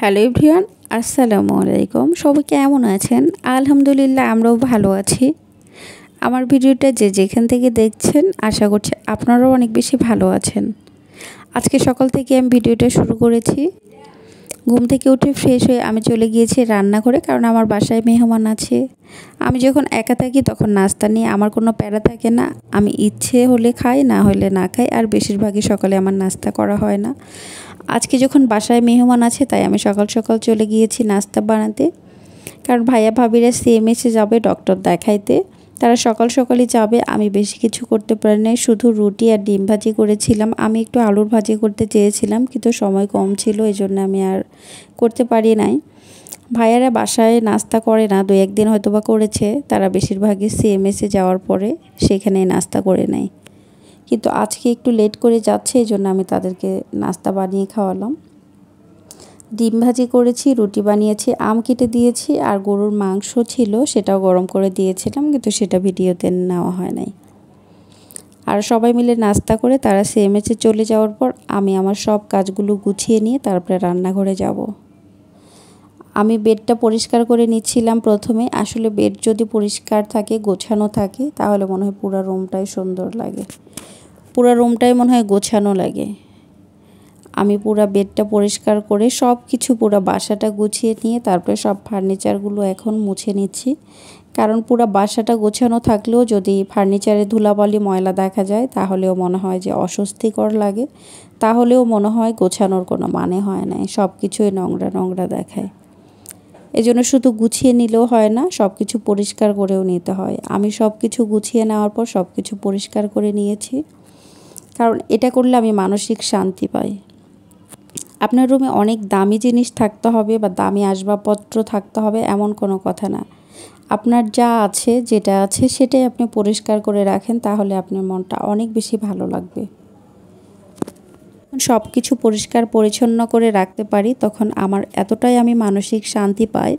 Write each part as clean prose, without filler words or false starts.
Hello everyone, আসসালামু আলাইকুম। সবাই কেমন আছেন? আলহামদুলিল্লাহ, আমরাও ভালো আছি। আমার ভিডিওটা যে যেখান থেকে দেখছেন, আশা করছি আপনারাও অনেক বেশি ভালো আছেন। আজকে সকাল থেকে আমি ভিডিওটা শুরু করেছি। ঘুম থেকে উঠে ফ্রেশ হয়ে আমি চলে গিয়েছি রান্নাঘরে, কারণ আমার বাসায় মেহমান আছে। আমি যখন একা থাকি তখন নাস্তা নিয়ে আমার কোনো প্যারা থাকে না। আমি ইচ্ছে হলে খাই, না হলে না খাই। আর বেশিরভাগই সকালে আমার নাস্তা করা হয় না। আজকে যখন বাসায় মেহমান আছে, তাই আমি সকাল সকাল চলে গিয়েছি নাস্তা বানাতে। কারণ ভাইয়া ভাবিরা সিএমএসে যাবে ডক্টর দেখাইতে, তারা সকাল সকালই যাবে। আমি বেশি কিছু করতে পারি নাই, শুধু রুটি আর ডিম ভাজি করেছিলাম। আমি একটু আলুর ভাজি করতে চেয়েছিলাম, কিন্তু সময় কম ছিল, এই জন্য আমি আর করতে পারি নাই। ভাইয়ারা বাসায় নাস্তা করে না, দু একদিন হয়তো বা করেছে। তারা বেশিরভাগই সিএমএসে যাওয়ার পরে সেখানে নাস্তা করে নেয়। কিন্তু আজকে একটু লেট করে যাচ্ছে, এই জন্য আমি তাদেরকে নাস্তা বানিয়ে খাওয়ালাম। ডিম ভাজি করেছি, রুটি বানিয়েছি, আম কেটে দিয়েছি, আর গরুর মাংস ছিল, সেটাও গরম করে দিয়েছিলাম, কিন্তু সেটা ভিডিওতে নেওয়া হয় নাই। আর সবাই মিলে নাস্তা করে তারা সিএমএসে চলে যাওয়ার পর আমি আমার সব কাজগুলো গুছিয়ে নিয়ে তারপরে রান্নাঘরে যাব। আমি বেডটা পরিষ্কার করে নিচ্ছিলাম প্রথমে। আসলে বেড যদি পরিষ্কার থাকে, গোছানো থাকে, তাহলে মনে হয় পুরো রুমটাই সুন্দর লাগে, পুরো রুমটাই মনে হয় গোছানো লাগে। আমি পুরো বেডটা পরিষ্কার করে সব কিছু পুরো বাসাটা গুছিয়ে নিয়ে তারপরে সব ফার্নিচারগুলো এখন মুছে নিচ্ছি। কারণ পুরো বাসাটা গোছানো থাকলেও যদি ফার্নিচারে ধুলাবালি ময়লা দেখা যায়, তাহলেও মনে হয় যে অস্বস্তিকর লাগে, তাহলেও মনে হয় গোছানোর কোনো মানে হয় না, সব কিছুই নোংরা নোংরা দেখায়। এজন্য শুধু গুছিয়ে নিলেও হয় না, সব কিছু পরিষ্কার করেও নিতে হয়। আমি সব কিছু গুছিয়ে নেওয়ার পর সব কিছু পরিষ্কার করে নিয়েছি, কারণ এটা করলে আমি মানসিক শান্তি পাই। আপনার রুমে অনেক দামি জিনিস থাকতে হবে বা দামি আসবাবপত্র থাকতে হবে এমন কোনো কথা না। আপনার যা আছে, যেটা আছে সেটাই আপনি পরিষ্কার করে রাখেন, তাহলে আপনার মনটা অনেক বেশি ভালো লাগবে। সব কিছু পরিষ্কার পরিচ্ছন্ন করে রাখতে পারি, তখন আমার এতটাই আমি মানসিক শান্তি পাই।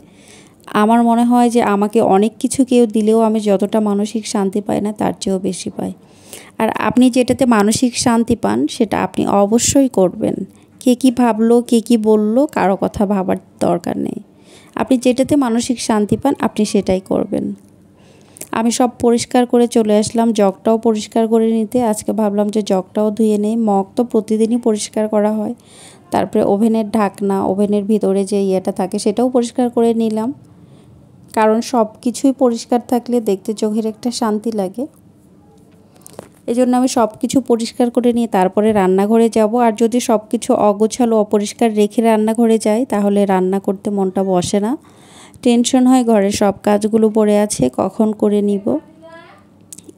আমার মনে হয় যে আমাকে অনেক কিছু কেউ দিলেও আমি যতটা মানসিক শান্তি পাই না, তার চেয়েও বেশি পাই। আর আপনি যেটাতে মানসিক শান্তি পান, সেটা আপনি অবশ্যই করবেন। কে কী ভাবলো, কে কী বললো, কারো কথা ভাবার দরকার নেই। আপনি যেটাতে মানসিক শান্তি পান, আপনি সেটাই করবেন। আমি সব পরিষ্কার করে চলে আসলাম, জগটাও পরিষ্কার করে নিতে। আজকে ভাবলাম যে জগটাও ধুয়ে নেই। মগ তো প্রতিদিনই পরিষ্কার করা হয়। তারপরে ওভেনের ঢাকনা, ওভেনের ভিতরে যে ইয়েটা থাকে, সেটাও পরিষ্কার করে নিলাম। কারণ সব কিছুই পরিষ্কার থাকলে দেখতে চোখের একটা শান্তি লাগে। এই জন্য আমি সব কিছু পরিষ্কার করে নিয়ে তারপরে রান্নাঘরে যাব। আর যদি সব কিছু অগোছালো অপরিষ্কার রেখে রান্নাঘরে যাই, তাহলে রান্না করতে মনটা বসে না। টেনশন হয়, ঘরের সব কাজগুলো পড়ে আছে, কখন করে নিব।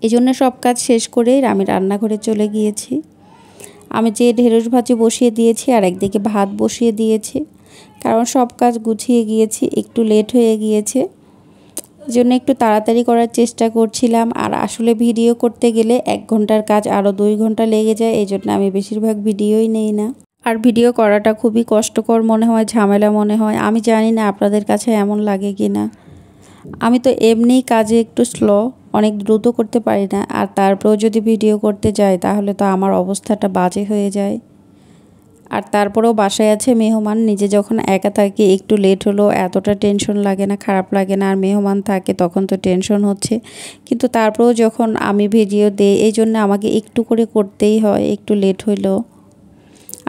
এই জন্য সব কাজ শেষ করেই আমি রান্নাঘরে চলে গিয়েছি। আমি যে ঢেঁড়স ভাজি বসিয়ে দিয়েছি, আর একদিকে ভাত বসিয়ে দিয়েছি, কারণ সব কাজ গুছিয়ে গিয়েছি, একটু লেট হয়ে গিয়েছে, জন্য একটু তাড়াতাড়ি করার চেষ্টা করছিলাম। আর আসলে ভিডিও করতে গেলে 1 ঘন্টার কাজ আরও 2 ঘন্টা লেগে যায়, এই জন্য আমি বেশিরভাগ ভিডিওই নেই না। আর ভিডিও করাটা খুবই কষ্টকর মনে হয়, ঝামেলা মনে হয়। আমি জানি না আপনাদের কাছে এমন লাগে কি না। আমি তো এমনিই কাজে একটু স্লো, অনেক দ্রুত করতে পারি না, আর তারপরেও যদি ভিডিও করতে যাই, তাহলে তো আমার অবস্থাটা বাজে হয়ে যায়। আর তারপরেও বাসায় আছে মেহমান, নিজে যখন একা থাকি একটু লেট হলো এতটা টেনশন লাগে না, খারাপ লাগে না। আর মেহমান থাকে তখন তো টেনশন হচ্ছে, কিন্তু তারপরেও যখন আমি ভিডিও দিই, এই জন্য আমাকে একটু করে করতেই হয়, একটু লেট হইলো।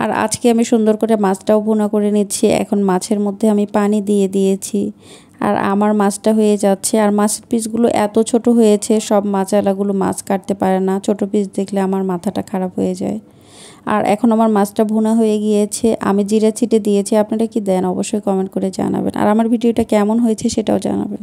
আর আজকে আমি সুন্দর করে মাছটাও ভুনা করে নিচ্ছি। এখন মাছের মধ্যে আমি পানি দিয়ে দিয়েছি, আর আমার মাছটা হয়ে যাচ্ছে। আর মাছের পিসগুলো এত ছোট হয়েছে, সব মাছওয়ালাগুলো মাছ কাটতে পারে না, ছোট পিস দেখলে আমার মাথাটা খারাপ হয়ে যায়। আর এখন আমার মাছটা ভুনা হয়ে গিয়েছে, আমি জিরা ছিটে দিয়েছি। আপনারা কি দেন অবশ্যই কমেন্ট করে জানাবেন, আর আমার ভিডিওটা কেমন হয়েছে সেটাও জানাবেন।